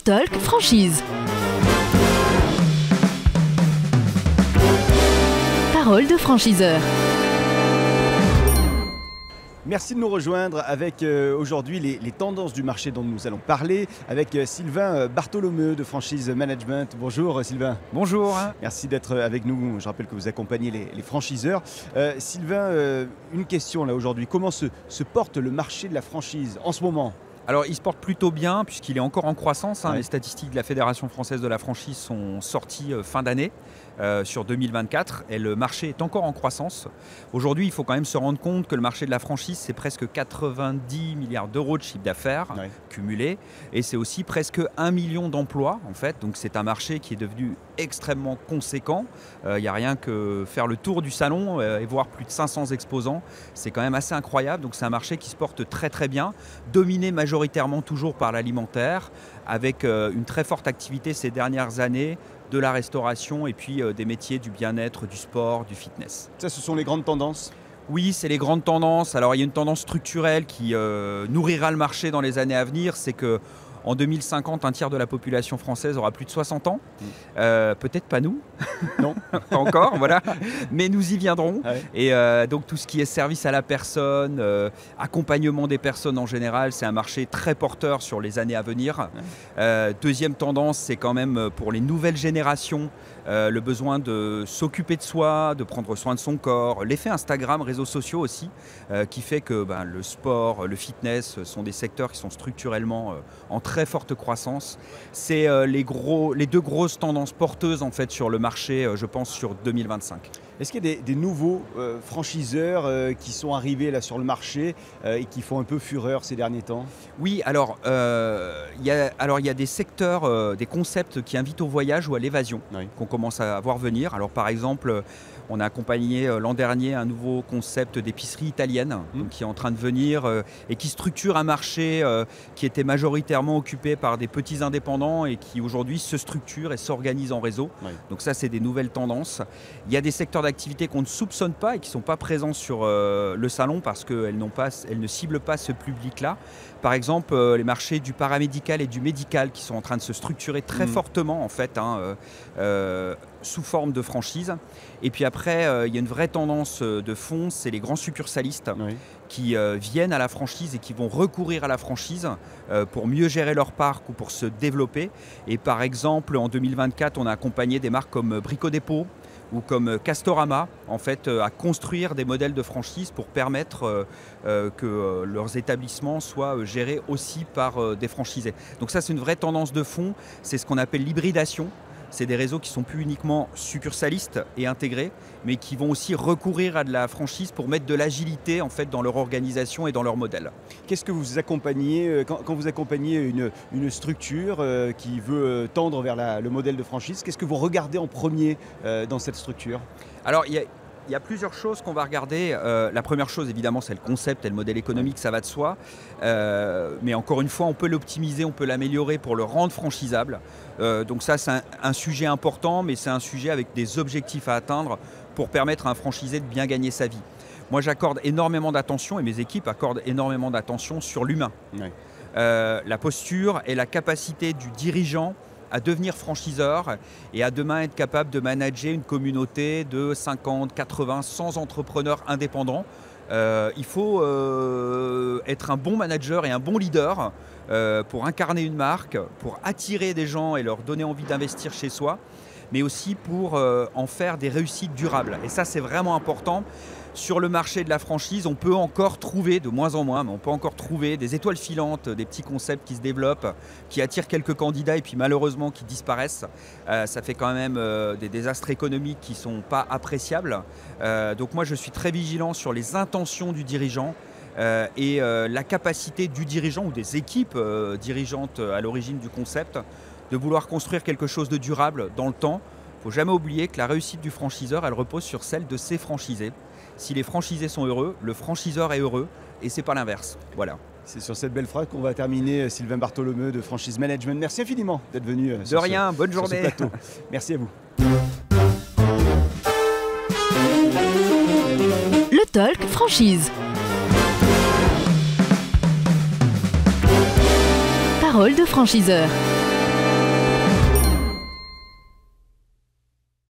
Talk Franchise. Parole de franchiseur. Merci de nous rejoindre avec aujourd'hui les tendances du marché dont nous allons parler avec Sylvain Bartholomeu de Franchise Management. Bonjour Sylvain. Bonjour. Merci d'être avec nous. Je rappelle que vous accompagnez les franchiseurs. Sylvain, une question là aujourd'hui. Comment se porte le marché de la franchise en ce moment ? Alors il se porte plutôt bien puisqu'il est encore en croissance. Ouais. Les statistiques de la Fédération française de la franchise sont sorties fin d'année sur 2024 et le marché est encore en croissance. Aujourd'hui, il faut quand même se rendre compte que le marché de la franchise, c'est presque 90 milliards d'euros de chiffre d'affaires cumulé et c'est aussi presque 1 million d'emplois en fait. Donc c'est un marché qui est devenu extrêmement conséquent. Il n'y a rien que faire le tour du salon et voir plus de 500 exposants. C'est quand même assez incroyable. Donc c'est un marché qui se porte très très bien, dominé majoritairement toujours par l'alimentaire, avec une très forte activité ces dernières années de la restauration et puis des métiers du bien-être, du sport, du fitness. Ça, ce sont les grandes tendances ? Oui, c'est les grandes tendances. Alors il y a une tendance structurelle qui nourrira le marché dans les années à venir, c'est que en 2050, un tiers de la population française aura plus de 60 ans. Peut-être pas nous. Non. Pas encore, voilà. Mais nous y viendrons. Ouais. Et donc tout ce qui est service à la personne, accompagnement des personnes en général, c'est un marché très porteur sur les années à venir. Deuxième tendance, c'est quand même pour les nouvelles générations, le besoin de s'occuper de soi, de prendre soin de son corps. L'effet Instagram, réseaux sociaux aussi, qui fait que le sport, le fitness sont des secteurs qui sont structurellement en très forte croissance. C'est les deux grosses tendances porteuses en fait sur le marché, je pense, sur 2025. Est-ce qu'il y a des nouveaux franchiseurs qui sont arrivés là sur le marché et qui font un peu fureur ces derniers temps ? Oui, alors il y a des secteurs, des concepts qui invitent au voyage ou à l'évasion qu'on commence à voir venir. Alors par exemple, on a accompagné l'an dernier un nouveau concept d'épicerie italienne donc, qui est en train de venir et qui structure un marché qui était majoritairement occupé par des petits indépendants et qui aujourd'hui se structure et s'organise en réseau. Donc ça, c'est des nouvelles tendances. Il y a des secteurs d'activité qu'on ne soupçonne pas et qui ne sont pas présents sur le salon parce qu'elles ne ciblent pas ce public-là. Par exemple, les marchés du paramédical et du médical qui sont en train de se structurer très fortement en fait, sous forme de franchise. Et puis après, il y a une vraie tendance de fond, c'est les grands succursalistes qui viennent à la franchise et qui vont recourir à la franchise pour mieux gérer leur parc ou pour se développer. Et par exemple, en 2024, on a accompagné des marques comme Brico Dépôt ou comme Castorama, en fait, à construire des modèles de franchise pour permettre que leurs établissements soient gérés aussi par des franchisés. Donc ça, c'est une vraie tendance de fond, c'est ce qu'on appelle l'hybridation. C'est des réseaux qui ne sont plus uniquement succursalistes et intégrés, mais qui vont aussi recourir à de la franchise pour mettre de l'agilité en fait, dans leur organisation et dans leur modèle. Qu'est-ce que vous accompagnez quand vous accompagnez une structure qui veut tendre vers le modèle de franchise? Qu'est-ce que vous regardez en premier dans cette structure? Alors, il y a plusieurs choses qu'on va regarder. La première chose, évidemment, c'est le concept et le modèle économique, ça va de soi. Mais encore une fois, on peut l'optimiser, on peut l'améliorer pour le rendre franchisable. Donc ça, c'est un sujet important, mais c'est un sujet avec des objectifs à atteindre pour permettre à un franchisé de bien gagner sa vie. Moi, j'accorde énormément d'attention, et mes équipes accordent énormément d'attention sur l'humain. La posture et la capacité du dirigeant à devenir franchiseur et à demain être capable de manager une communauté de 50, 80, 100 entrepreneurs indépendants. Il faut être un bon manager et un bon leader pour incarner une marque, pour attirer des gens et leur donner envie d'investir chez soi, mais aussi pour en faire des réussites durables. Et ça, c'est vraiment important. Sur le marché de la franchise, on peut encore trouver, de moins en moins, mais on peut encore trouver des étoiles filantes, des petits concepts qui se développent, qui attirent quelques candidats et puis malheureusement qui disparaissent. Ça fait quand même des désastres économiques qui ne sont pas appréciables. Donc moi, je suis très vigilant sur les intentions du dirigeant et la capacité du dirigeant ou des équipes dirigeantes à l'origine du concept de vouloir construire quelque chose de durable dans le temps. Il ne faut jamais oublier que la réussite du franchiseur, elle repose sur celle de ses franchisés. Si les franchisés sont heureux, le franchiseur est heureux et c'est pas l'inverse. Voilà. C'est sur cette belle phrase qu'on va terminer. Sylvain Bartholomeu de Franchise Management. Merci infiniment d'être venu bonne journée. sur ce plateau. Merci à vous. Le Talk Franchise. Parole de franchiseur.